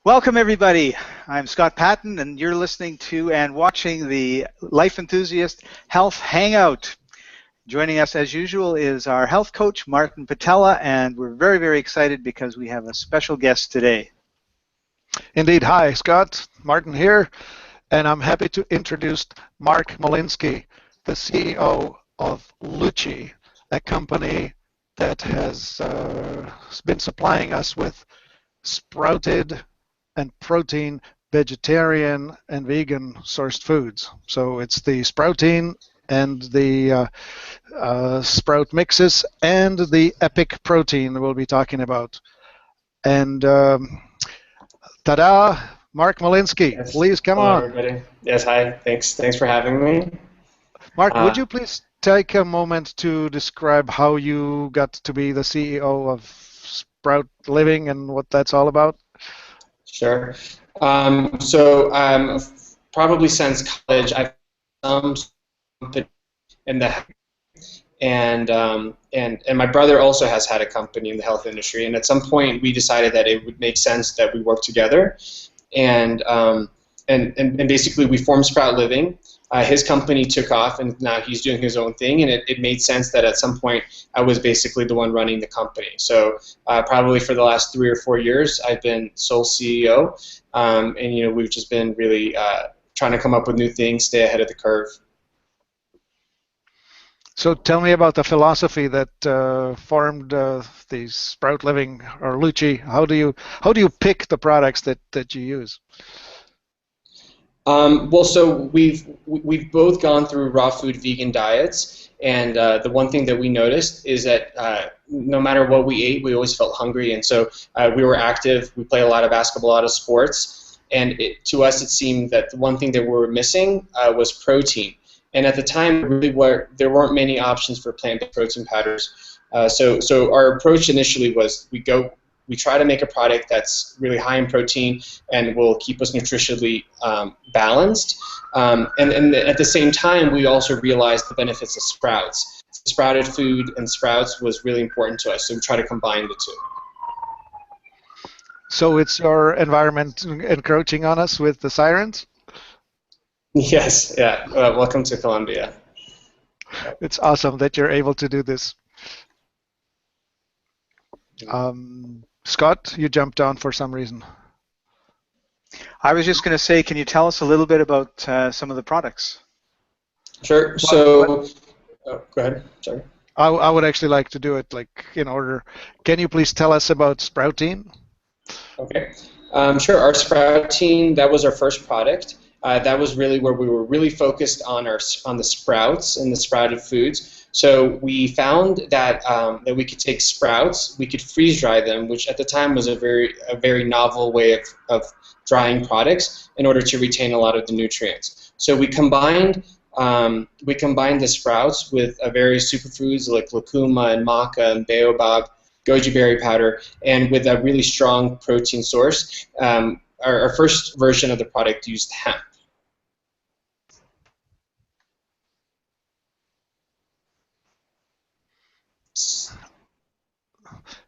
Welcome, everybody. I'm Scott Patton, and you're listening to and watching the Life Enthusiast Health Hangout. Joining us, as usual, is our health coach, Martin Patella, and we're very, very excited because we have a special guest today. Indeed. Hi, Scott. Martin here, and I'm happy to introduce Mark Molinsky, the CEO of Lucci, a company that has been supplying us with sprouted and protein vegetarian and vegan sourced foods. So it's the sprouting and the sprout mixes and the epic protein we'll be talking about. And ta-da, Mark Molinsky, Yes. please come Hello, on. everybody. Yes, hi. Thanks for having me. Mark, would you please take a moment to describe how you got to be the CEO of Sprout Living and what that's all about? Sure. Probably since college, I've some in the and my brother also has had a company in the health industry. And at some point, we decided that it would make sense that we work together, and basically we formed Sprout Living. His company took off, and now he's doing his own thing, and it made sense that at some point I was basically the one running the company. So probably for the last 3 or 4 years, I've been sole CEO, and we've just been really trying to come up with new things, stay ahead of the curve. So tell me about the philosophy that formed the Sprout Living or Lucci. How do you pick the products that you use? So we've both gone through raw food vegan diets, and the one thing that we noticed is that no matter what we ate, we always felt hungry, and so we were active. We played a lot of basketball, a lot of sports, and to us it seemed that the one thing that we were missing was protein. And at the time, there weren't many options for plant-based protein powders. So our approach initially was we try to make a product that's really high in protein and will keep us nutritionally balanced. And at the same time, we also realized the benefits of sprouts. Sprouted food and sprouts was really important to us, so we try to combine the two. So it's your environment encroaching on us with the sirens? Yes, yeah. Welcome to Colombia. It's awesome that you're able to do this. Scott, you jumped on for some reason. I was just going to say, can you tell us a little bit about some of the products? Sure. So, go ahead. Sorry. I would actually like to do it like in order. Can you please tell us about sprouting? Okay. Sure. Our sprouting, that was our first product. That was really where we were really focused on the sprouts and the sprouted foods. So we found that that we could take sprouts, we could freeze dry them, which at the time was a very novel way of drying products in order to retain a lot of the nutrients. So we combined the sprouts with various superfoods like lucuma and maca and baobab, goji berry powder, and with a really strong protein source. Our first version of the product used hemp.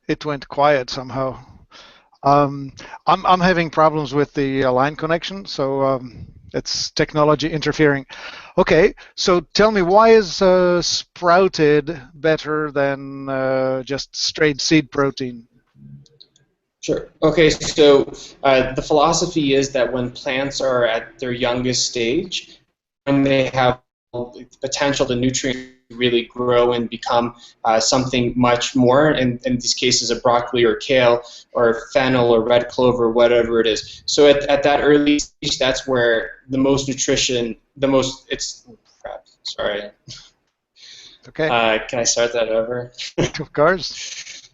It went quiet somehow. I'm having problems with the line connection, so it's technology interfering. Okay, so tell me, why is sprouted better than just straight seed protein? Sure. Okay, so the philosophy is that when plants are at their youngest stage, when they have the potential, the nutrients really grow and become something much more, in these cases a broccoli or kale or fennel or red clover, whatever it is. So at that early stage, that's where the most nutrition, sorry. Okay. Can I start that over? Of course.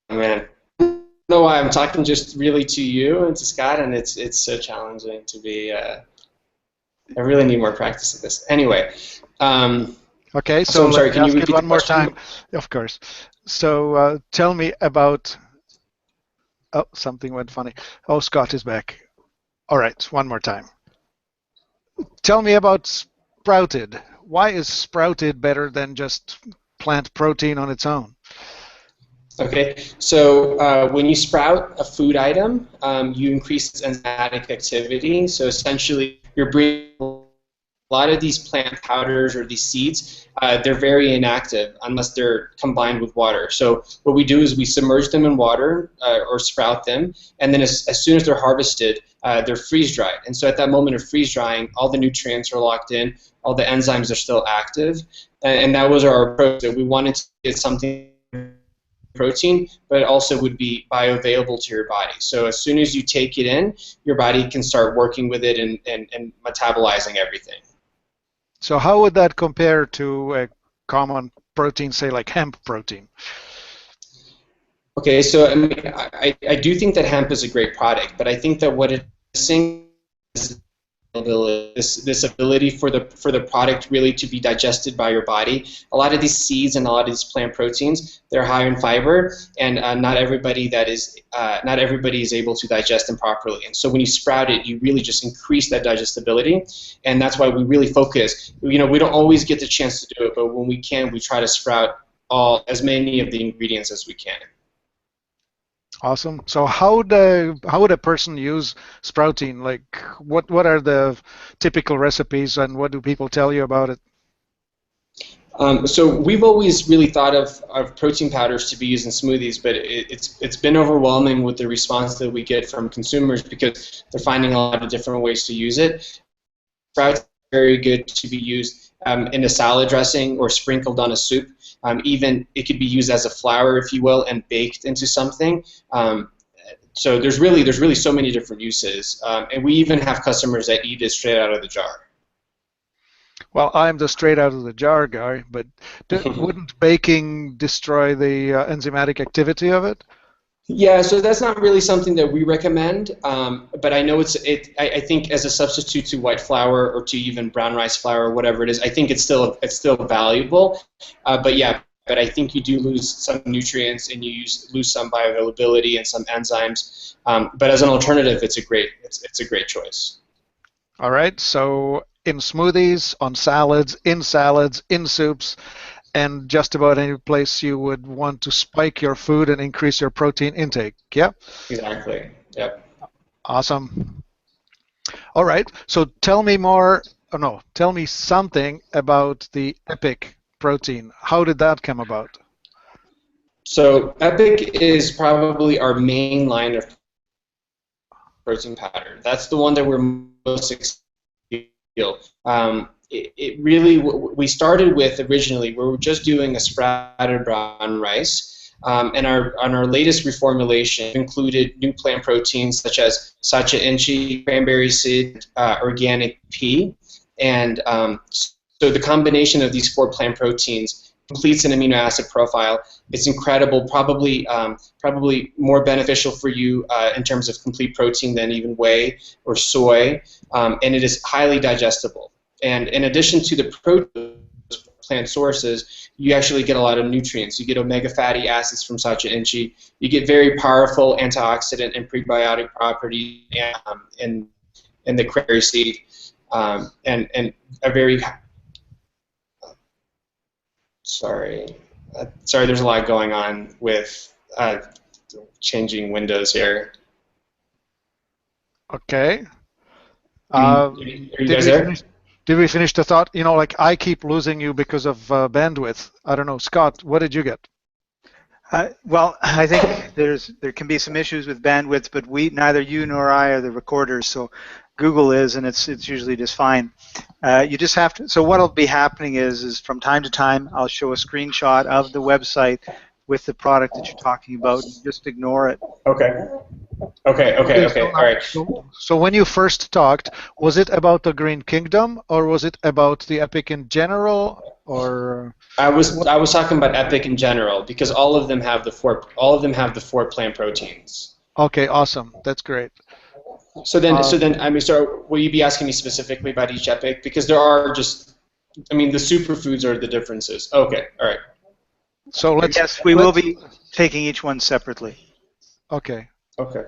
Man. I don't know why I'm talking just really to you and to Scott, and it's so challenging to be. I really need more practice at this. Anyway. Okay, so I'm sorry, let can me you ask repeat it one the more question? time. Of course. So tell me about. Oh, something went funny. Oh, Scott is back. All right, one more time. Tell me about sprouted. Why is sprouted better than just plant protein on its own? Okay, so when you sprout a food item, you increase its enzymatic activity. So essentially, you're bringing a lot of these plant powders or these seeds. They're very inactive unless they're combined with water. So what we do is we submerge them in water or sprout them, and then as soon as they're harvested, they're freeze dried. And so at that moment of freeze drying, all the nutrients are locked in, all the enzymes are still active, and that was our approach. So we wanted to get something protein, but it also would be bioavailable to your body. So as soon as you take it in, your body can start working with it and metabolizing everything. So how would that compare to a common protein, say like hemp protein? Okay, so I mean, I do think that hemp is a great product, but I think that what it's missing is this ability for the product really to be digested by your body. A lot of these seeds and a lot of these plant proteins, they're high in fiber, and not everybody is able to digest them properly. And so when you sprout it, you really just increase that digestibility, and that's why we really focus. We don't always get the chance to do it, but when we can, we try to sprout as many of the ingredients as we can. Awesome. So how would a person use sprouting? Like what are the typical recipes and what do people tell you about it? So we've always really thought of protein powders to be used in smoothies, but it's been overwhelming with the response that we get from consumers because they're finding a lot of different ways to use it. Sprouts are very good to be used in a salad dressing or sprinkled on a soup. Even it could be used as a flour, if you will, and baked into something. So there's really so many different uses, and we even have customers that eat it straight out of the jar. Well, I'm the straight out of the jar guy, but wouldn't baking destroy the enzymatic activity of it? Yeah, so that's not really something that we recommend, but I know I think as a substitute to white flour or to even brown rice flour or whatever it is, I think it's still valuable. But yeah, but I think you do lose some nutrients and you lose some bioavailability and some enzymes. But as an alternative, it's a great choice. All right. So in smoothies, on salads, in soups, and just about any place you would want to spike your food and increase your protein intake. Yeah? Exactly. Yep. Awesome. All right. So tell me more, oh no, tell me something about the Epic protein. How did that come about? So Epic is probably our main line of protein powder. That's the one that we're most excited to feel. It really, we started with originally, we were just doing a sprouted brown rice, and our latest reformulation included new plant proteins such as sacha inchi, cranberry seed, organic pea, and so the combination of these 4 plant proteins completes an amino acid profile. It's incredible, probably more beneficial for you in terms of complete protein than even whey or soy, and it is highly digestible. And in addition to the protein plant sources, you actually get a lot of nutrients. You get omega fatty acids from sacha inchi. You get very powerful antioxidant and prebiotic properties in the cranberry seed, and a very sorry, there's a lot going on with changing windows here. Okay. Are you Did guys we there? finish? Did we finish the thought? Like I keep losing you because of bandwidth. I don't know. Scott, what did you get? Well, I think there can be some issues with bandwidth, but neither you nor I are the recorders, so Google is, and it's usually just fine. You just have to. So what'll be happening is from time to time I'll show a screenshot of the website with the product that you're talking about. Just ignore it. Okay. So, All right. so when you first talked, was it about the Green Kingdom, or was it about the Epic in general, or? I was talking about Epic in general because all of them have the four plant proteins. Okay, awesome. That's great. So then, I mean, so will you be asking me specifically about each Epic? Because there are the superfoods are the differences. Okay, all right. So yes, we will be taking each one separately. Okay. Okay.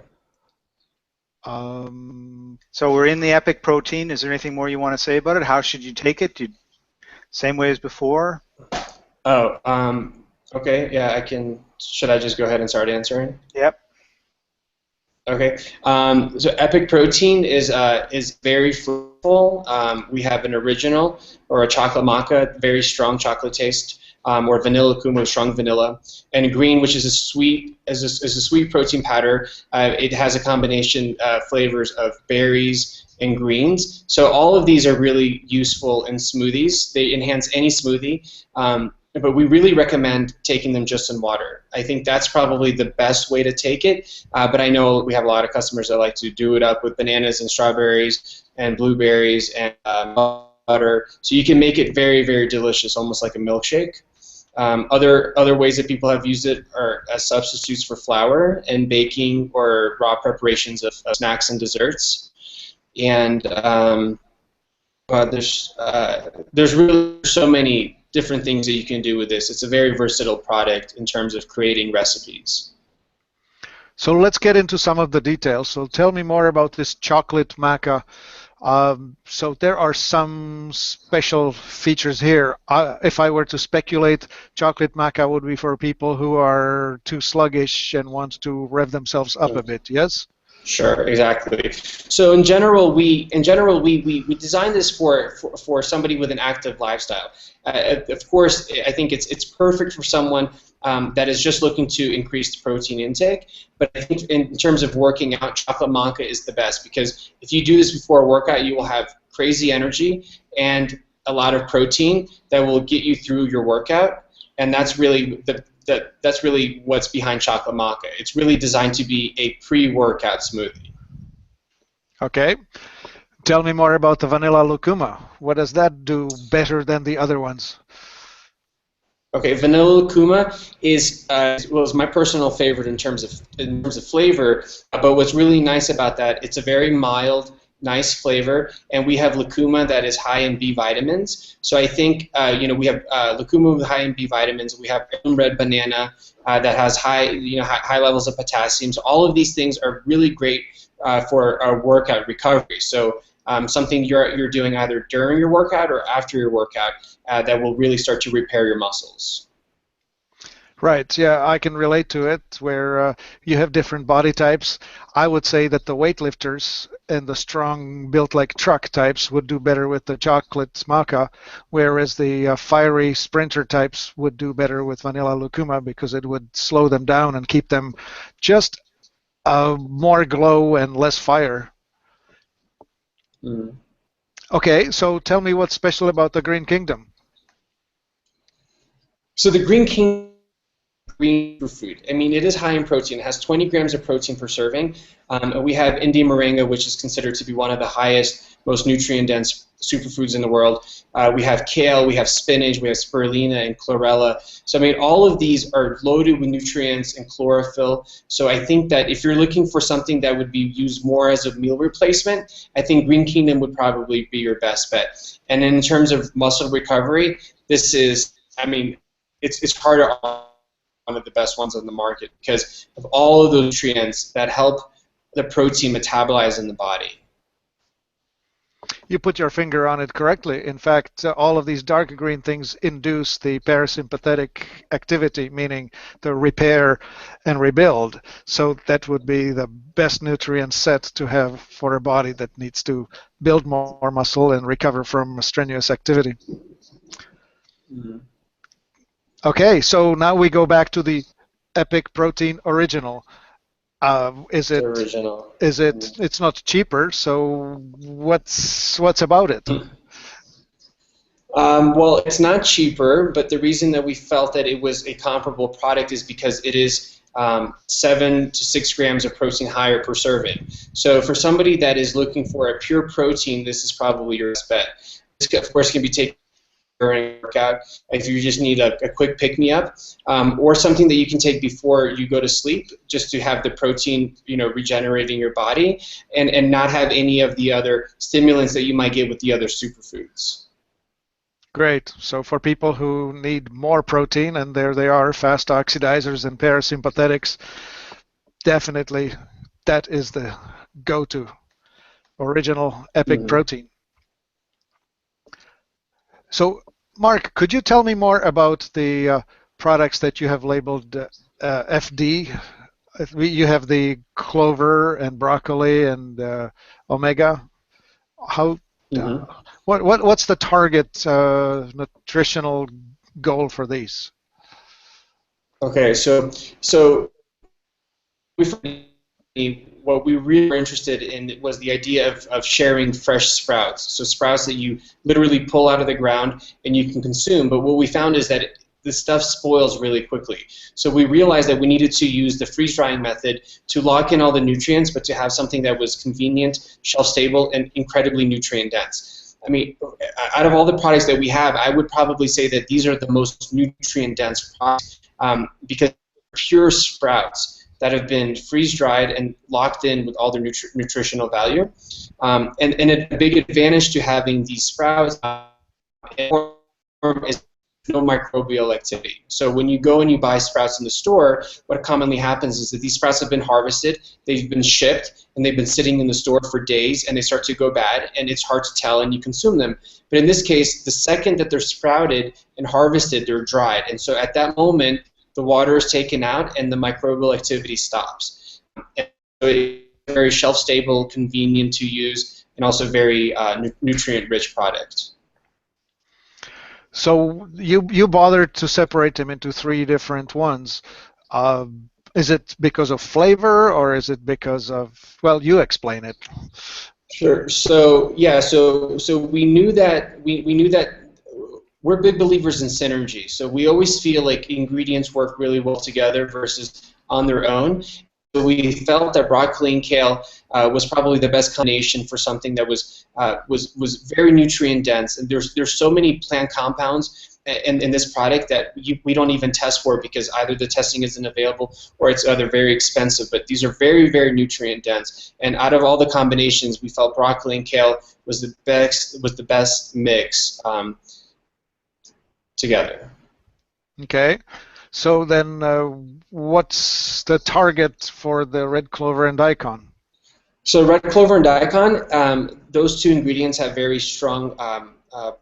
So we're in the Epic protein. Is there anything more you want to say about it? How should you take it? Same way as before? Oh, okay. Yeah, I can should I just go ahead and start answering? Yep. Okay. So Epic Protein is very flavorful. We have an original or a chocolate maca, very strong chocolate taste, or vanilla kuma, strong vanilla, and green, which is a sweet protein powder. It has a combination flavors of berries and greens. So all of these are really useful in smoothies. They enhance any smoothie. But we really recommend taking them just in water. I think that's probably the best way to take it. But I know we have a lot of customers that like to do it up with bananas and strawberries and blueberries and butter. So you can make it very, very delicious, almost like a milkshake. Other ways that people have used it are as substitutes for flour in baking or raw preparations of snacks and desserts. And there's really so many different things that you can do with this. It's a very versatile product in terms of creating recipes. So let's get into some of the details. So tell me more about this chocolate maca. So there are some special features here. If I were to speculate, chocolate maca would be for people who are too sluggish and want to rev themselves up a bit, yes? Sure, exactly. So in general, we designed this for somebody with an active lifestyle. Of course, I think it's perfect for someone that is just looking to increase protein intake. But I think in terms of working out, chocolate maca is the best, because if you do this before a workout, you will have crazy energy and a lot of protein that will get you through your workout, and that's really that's really what's behind chocolate maca. It's really designed to be a pre-workout smoothie. Okay. Tell me more about the vanilla lucuma. What does that do better than the other ones? Okay, vanilla lucuma is my personal favorite in terms of flavor. But what's really nice about that, it's a very mild, nice flavor, and we have lucuma that is high in B vitamins. So I think we have lucuma with high in B vitamins. We have red banana that has high levels of potassium. So all of these things are really great for our workout recovery. So something you're doing either during your workout or after your workout that will really start to repair your muscles. Right, yeah, I can relate to it, where you have different body types. I would say that the weightlifters and the strong, built-like truck types would do better with the chocolate maca, whereas the fiery sprinter types would do better with vanilla lucuma, because it would slow them down and keep them just more glow and less fire. Mm. Okay, so tell me what's special about the Green Kingdom. So the Green Kingdom green food. I mean, it is high in protein. It has 20 grams of protein per serving. We have India moringa, which is considered to be one of the highest, most nutrient-dense superfoods in the world. We have kale, we have spinach, we have spirulina and chlorella. So I mean, all of these are loaded with nutrients and chlorophyll. So I think that if you're looking for something that would be used more as a meal replacement, I think Green Kingdom would probably be your best bet. And in terms of muscle recovery, this is, I mean, it's hard to one of the best ones on the market because of all of those nutrients that help the protein metabolize in the body. You put your finger on it correctly. In fact, all of these dark green things induce the parasympathetic activity, meaning the repair and rebuild. So that would be the best nutrient set to have for a body that needs to build more muscle and recover from strenuous activity. Mm-hmm. Okay, so now we go back to the Epic Protein Original. Is it original? It's not cheaper, so what's about it? Well, it's not cheaper, but the reason that we felt that it was a comparable product is because it is 7 to 6 grams of protein higher per serving. So for somebody that is looking for a pure protein, this is probably your best bet. This, of course, can be taken during a workout if you just need a quick pick-me-up, or something that you can take before you go to sleep, just to have the protein, regenerating your body, and not have any of the other stimulants that you might get with the other superfoods. Great. So for people who need more protein, and there they are, fast oxidizers and parasympathetics, definitely that is the go-to original Epic Protein. So, Mark, could you tell me more about the products that you have labeled FD. You have the clover and broccoli and omega. How? Hmm. What's the target nutritional goal for these? Okay, so what we really were interested in was the idea of sharing fresh sprouts. So sprouts that you literally pull out of the ground and you can consume. But what we found is that the stuff spoils really quickly. So we realized that we needed to use the freeze drying method to lock in all the nutrients, but to have something that was convenient, shelf stable, and incredibly nutrient dense. I mean, out of all the products that we have, I would probably say that these are the most nutrient dense products because pure sprouts that have been freeze dried and locked in with all their nutritional value. And a big advantage to having these sprouts is no microbial activity. So when you go and you buy sprouts in the store, what commonly happens is that these sprouts have been harvested, they've been shipped, and they've been sitting in the store for days, and they start to go bad, and it's hard to tell, and you consume them. But in this case, the second that they're sprouted and harvested, they're dried. And so at that moment, the water is taken out and the microbial activity stops. And so it's a very shelf-stable, convenient to use, and also very nutrient-rich product. So you bothered to separate them into three different ones. Is it because of flavor, or is it because of, well, you explain it. Sure. So yeah. So we knew that we knew that we're big believers in synergy. So we always feel like ingredients work really well together versus on their own. So we felt that broccoli and kale was probably the best combination for something that was very nutrient dense. And there's so many plant compounds in this product that we don't even test for because either the testing isn't available or it's either very expensive. But these are very, very nutrient dense. And out of all the combinations, we felt broccoli and kale was the best mix together. Okay. So then, what's the target for the red clover and daikon? So red clover and daikon, those two ingredients have very strong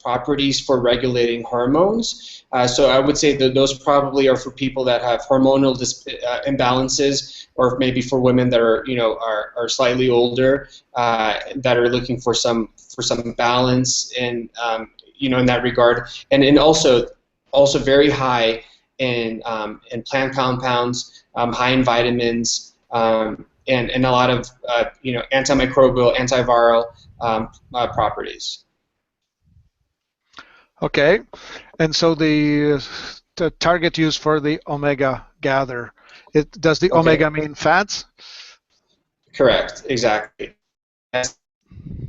properties for regulating hormones. So I would say that those probably are for people that have hormonal imbalances, or maybe for women that are slightly older that are looking for some balance in in that regard, and also very high in plant compounds, high in vitamins, and a lot of antimicrobial, antiviral properties. Okay, and so the target used for the omega gather, does the omega mean fats? Correct, exactly.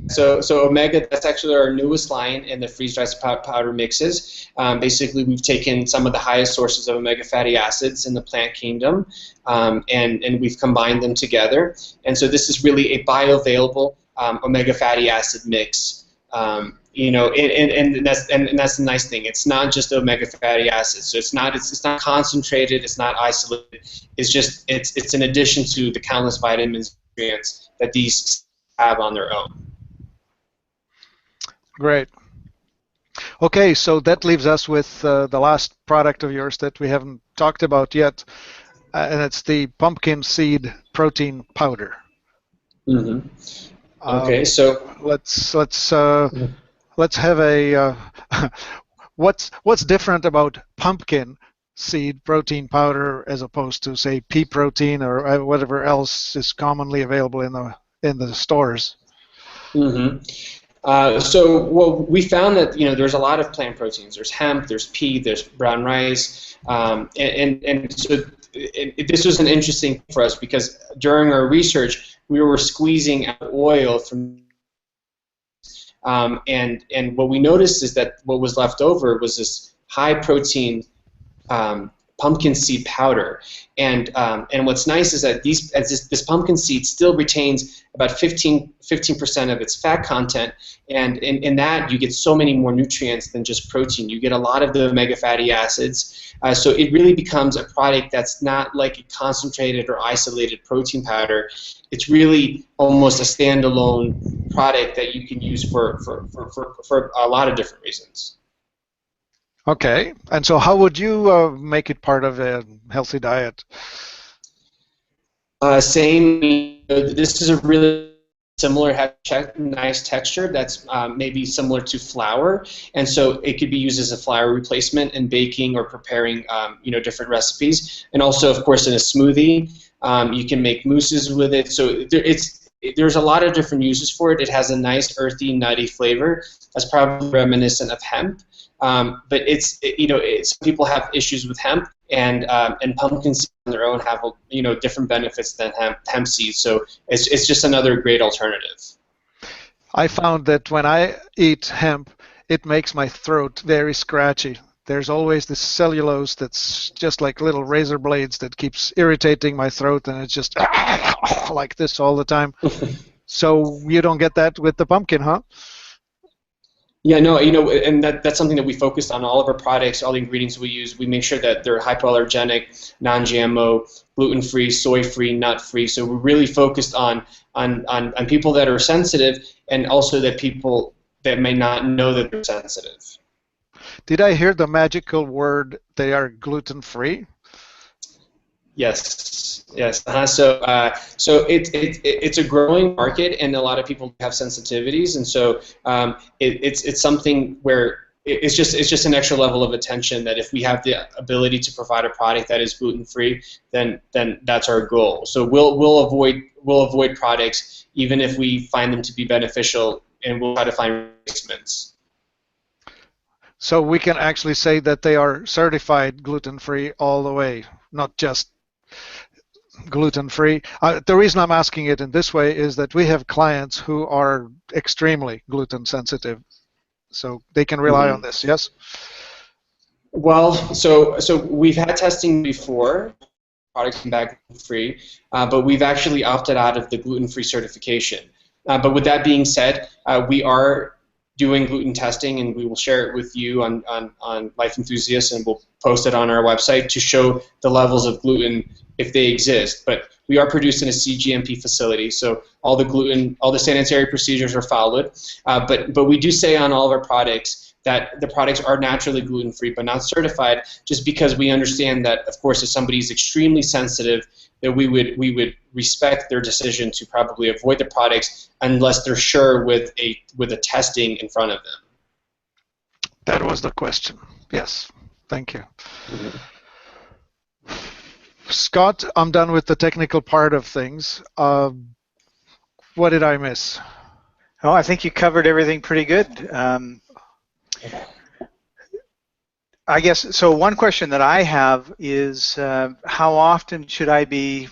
So omega, that's actually our newest line in the freeze-dried powder mixes. Basically, we've taken some of the highest sources of omega fatty acids in the plant kingdom, and we've combined them together. And so this is really a bioavailable omega fatty acid mix. And that's the nice thing. It's not just omega fatty acids. So it's not concentrated. It's not isolated. It's in addition to the countless vitamins and nutrients that these have on their own. Great. Okay, so that leaves us with the last product of yours that we haven't talked about yet, and it's the pumpkin seed protein powder. Mm-hmm. Okay, so let's have a what's different about pumpkin seed protein powder as opposed to, say, pea protein or whatever else is commonly available in the stores. Mm-hmm. So we found that there's a lot of plant proteins. There's hemp, there's pea, there's brown rice, and so this was an interesting for us because during our research we were squeezing out oil from, and what we noticed is that what was left over was this high protein pumpkin seed powder, and what's nice is that this pumpkin seed still retains about 15% of its fat content, and in that you get so many more nutrients than just protein. You get a lot of the omega fatty acids, so it really becomes a product that's not like a concentrated or isolated protein powder. It's really almost a standalone product that you can use for a lot of different reasons. Okay. And so how would you make it part of a healthy diet? Same. This is a really similar, nice texture that's maybe similar to flour, and so it could be used as a flour replacement in baking or preparing, different recipes. And also, of course, in a smoothie, you can make mousses with it. So there's a lot of different uses for it. It has a nice earthy, nutty flavor that's probably reminiscent of hemp. But some people have issues with hemp, and pumpkin seeds on their own have different benefits than hemp seeds. So it's just another great alternative. I found that when I eat hemp, it makes my throat very scratchy. There's always this cellulose that's just like little razor blades that keeps irritating my throat, and it's just like this all the time. So you don't get that with the pumpkin, huh? Yeah, no, and that's something that we focused on all of our products, all the ingredients we use. We make sure that they're hypoallergenic, non-GMO, gluten-free, soy-free, nut-free. So we're really focused on people that are sensitive, and also that people that may not know that they're sensitive. Did I hear the magical word, they are gluten-free? Yes, yes. So it's a growing market, and a lot of people have sensitivities, and so it's something where it's just an extra level of attention that if we have the ability to provide a product that is gluten free, then that's our goal. So we'll avoid products even if we find them to be beneficial, and we'll try to find replacements. So we can actually say that they are certified gluten-free all the way, not just gluten-free. The reason I'm asking it in this way is that we have clients who are extremely gluten sensitive, so they can rely on this, yes? Well, so we've had testing before, products come back gluten-free, but we've actually opted out of the gluten-free certification. But with that being said, we are doing gluten testing, and we will share it with you on Life Enthusiast, and we'll post it on our website to show the levels of gluten if they exist. But we are produced in a CGMP facility, so all the sanitary procedures are followed. But we do say on all of our products that the products are naturally gluten-free but not certified, just because we understand that, of course, if somebody is extremely sensitive, that we would respect their decision to probably avoid the products unless they're sure with a testing in front of them. That was the question. Yes, thank you. Mm-hmm. Scott, I'm done with the technical part of things. What did I miss? Oh, I think you covered everything pretty good. I guess, so one question that I have is how often should I be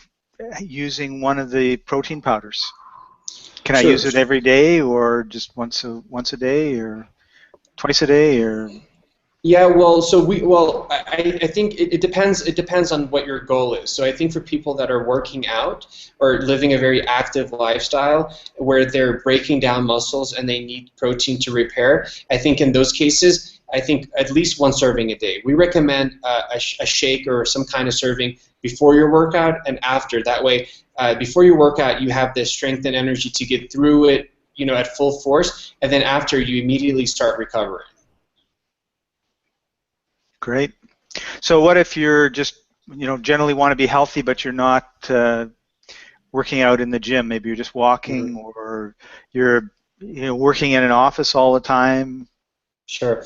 using one of the protein powders? Can I use it every day, or just once a day, or twice a day, or? Yeah, I think it depends. It depends on what your goal is. So I think for people that are working out or living a very active lifestyle where they're breaking down muscles and they need protein to repair, I think in those cases, I think at least one serving a day. We recommend a shake or some kind of serving before your workout and after. That way, before your workout, you have the strength and energy to get through it, at full force, and then after, you immediately start recovering. Great. So what if you're just, generally want to be healthy, but you're not working out in the gym? Maybe you're just walking, mm-hmm. or you're working in an office all the time. Sure.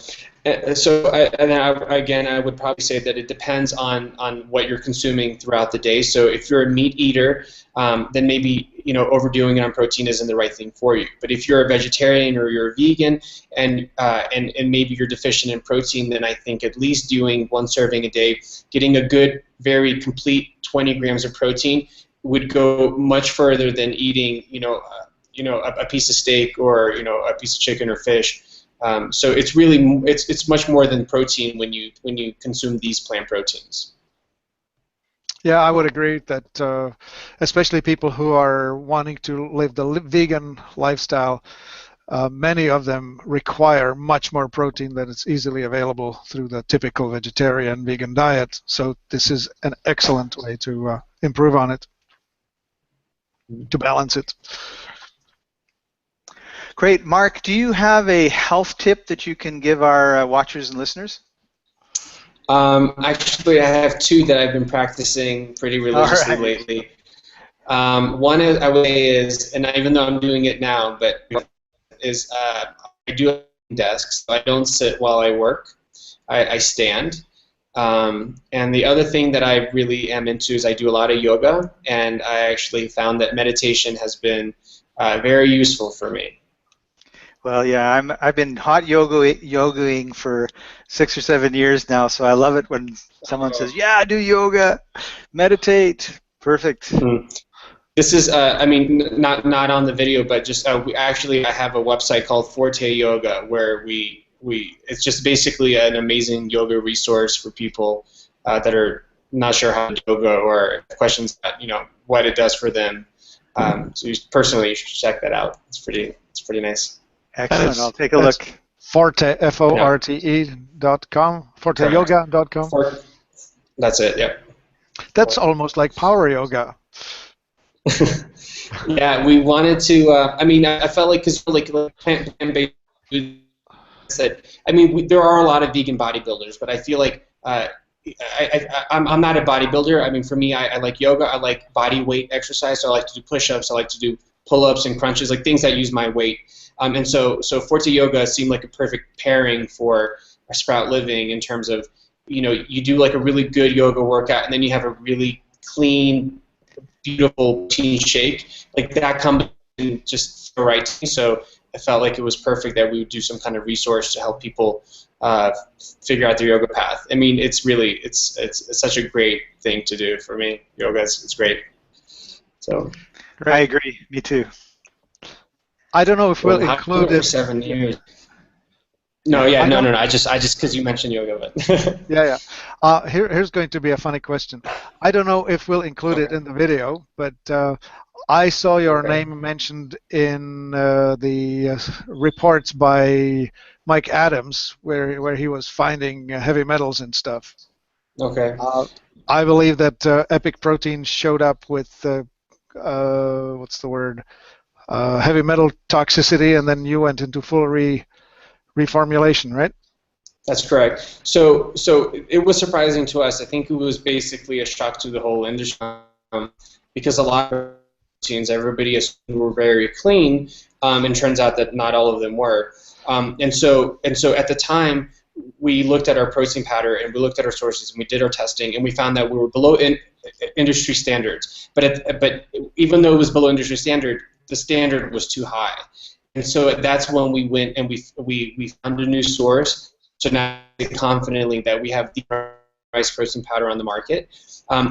So I would probably say that it depends on what you're consuming throughout the day. So if you're a meat eater, then maybe overdoing it on protein isn't the right thing for you. But if you're a vegetarian or you're a vegan and maybe you're deficient in protein, then I think at least doing one serving a day, getting a good, very complete 20 grams of protein would go much further than eating a piece of steak or a piece of chicken or fish. So it's really it's much more than protein when you consume these plant proteins. Yeah, I would agree that especially people who are wanting to live the vegan lifestyle, many of them require much more protein than is easily available through the typical vegetarian vegan diet. So this is an excellent way to improve on it, to balance it. Great. Mark, do you have a health tip that you can give our watchers and listeners? Actually, I have two that I've been practicing pretty All religiously right. lately. One is, I would say, is, and even though I'm doing it now, but is I do have a desk, so I don't sit while I work. I stand. And the other thing that I really am into is I do a lot of yoga, and I actually found that meditation has been very useful for me. Well, yeah, I've been hot yogaing for 6 or 7 years now, so I love it when someone says, "Yeah, do yoga, meditate." Perfect. Mm. This is, I mean, not on the video, but just I have a website called Forte Yoga where we it's just basically an amazing yoga resource for people that are not sure how to do yoga or questions that what it does for them. So personally, you should check that out. It's pretty nice. And Excellent. I'll take a look. Forte, Yeah, FORTE.com, correct. forteyoga.com. That's it. Yep. That's almost like power yoga. Yeah, we wanted to. I mean, I felt like because like plant-based food, said. I mean, there are a lot of vegan bodybuilders, but I feel like I'm not a bodybuilder. I mean, for me, I like yoga. I like body weight exercise. So I like to do push-ups. I like to do pull-ups and crunches, like things that use my weight. And so Forte Yoga seemed like a perfect pairing for a Sprout Living in terms of, you do like a really good yoga workout, and then you have a really clean, beautiful protein shake. Like that comes in just the right to me. So I felt like it was perfect that we would do some kind of resource to help people figure out their yoga path. I mean, it's such a great thing to do for me. Yoga, it's great. So I agree. Me too. I don't know if we'll I've been include doing it for it. 7 years. No, yeah, I no, don't. no, no. I just because you mentioned yoga, but Yeah, yeah. Here's going to be a funny question. I don't know if we'll include it okay, in the video, but I saw your okay, name mentioned in the reports by Mike Adams, where he was finding heavy metals and stuff. okay. Uh, I believe that Epic Protein showed up with what's the word? Heavy metal toxicity, and then you went into full reformulation, right? That's correct. So it was surprising to us. I think it was basically a shock to the whole industry because a lot of proteins, everybody assumed were very clean, and turns out that not all of them were. And so at the time, we looked at our protein pattern and we looked at our sources and we did our testing and we found that we were below industry standards. But even though it was below industry standard, the standard was too high. And so that's when we went and we found a new source. So now we say confidently that we have the rice protein powder on the market.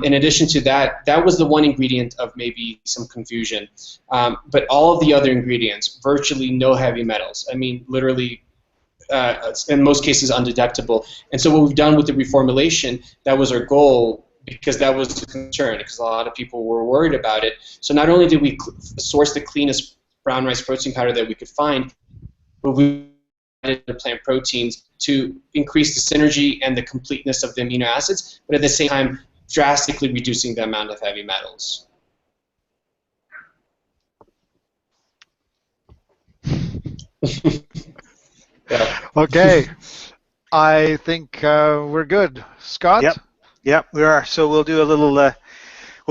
In addition to that, that was the one ingredient of maybe some confusion. But all of the other ingredients, virtually no heavy metals. I mean, literally, in most cases, undetectable. And so what we've done with the reformulation, that was our goal because that was the concern because a lot of people were worried about it. So not only did we source the cleanest brown rice protein powder that we could find, but we added the plant proteins to increase the synergy and the completeness of the amino acids, but at the same time, drastically reducing the amount of heavy metals. Yeah. Okay, I think we're good. Scott? Yep. Yep, we are. So we'll do a little. Well,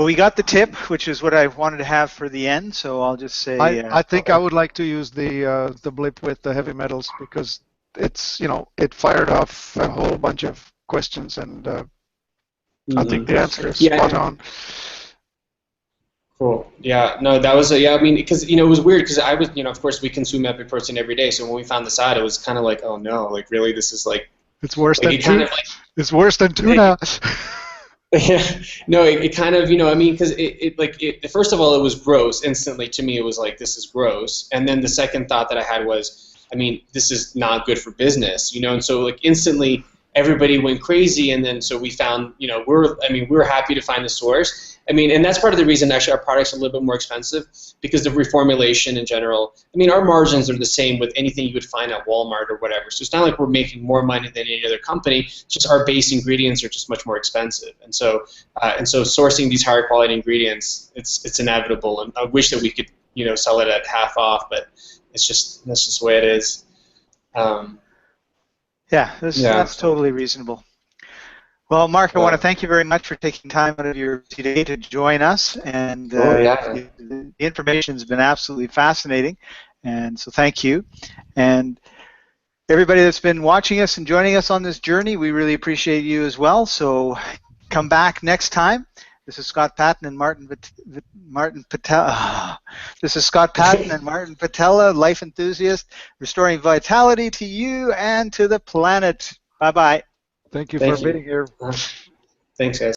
we got the tip, which is what I wanted to have for the end. So I'll just say. I think I would like to use the blip with the heavy metals because it's it fired off a whole bunch of questions and I think the answer is spot on. Cool. Yeah. No, that was yeah. I mean, because it was weird because I was of course we consume epic protein every day. So when we found this out, it was kind of like, oh no, like really this is like it's worse like, than tuna. It's worse than tuna. Yeah, no, it kind of, I mean, because first of all, it was gross. Instantly, to me, it was like, this is gross. And then the second thought that I had was, I mean, this is not good for business, and so like instantly everybody went crazy. And then so we found, we were happy to find the source. I mean, and that's part of the reason actually our product's a little bit more expensive because the reformulation in general, I mean, our margins are the same with anything you would find at Walmart or whatever. So it's not like we're making more money than any other company. It's just our base ingredients are just much more expensive. And so sourcing these higher quality ingredients, it's inevitable. And I wish that we could, sell it at half off, but that's just the way it is. Yeah, that's totally reasonable. Well, Mark, I want to Well, thank you very much for taking time out of your day to join us, and oh yeah. the information has been absolutely fascinating, and so thank you. And everybody that's been watching us and joining us on this journey, we really appreciate you as well. So come back next time. This is Scott Patton and Martin Patella. This is Scott Patton and Martin Patella, Life Enthusiast, restoring vitality to you and to the planet. Bye-bye. Thank you for Thank being you. here. Thanks, guys.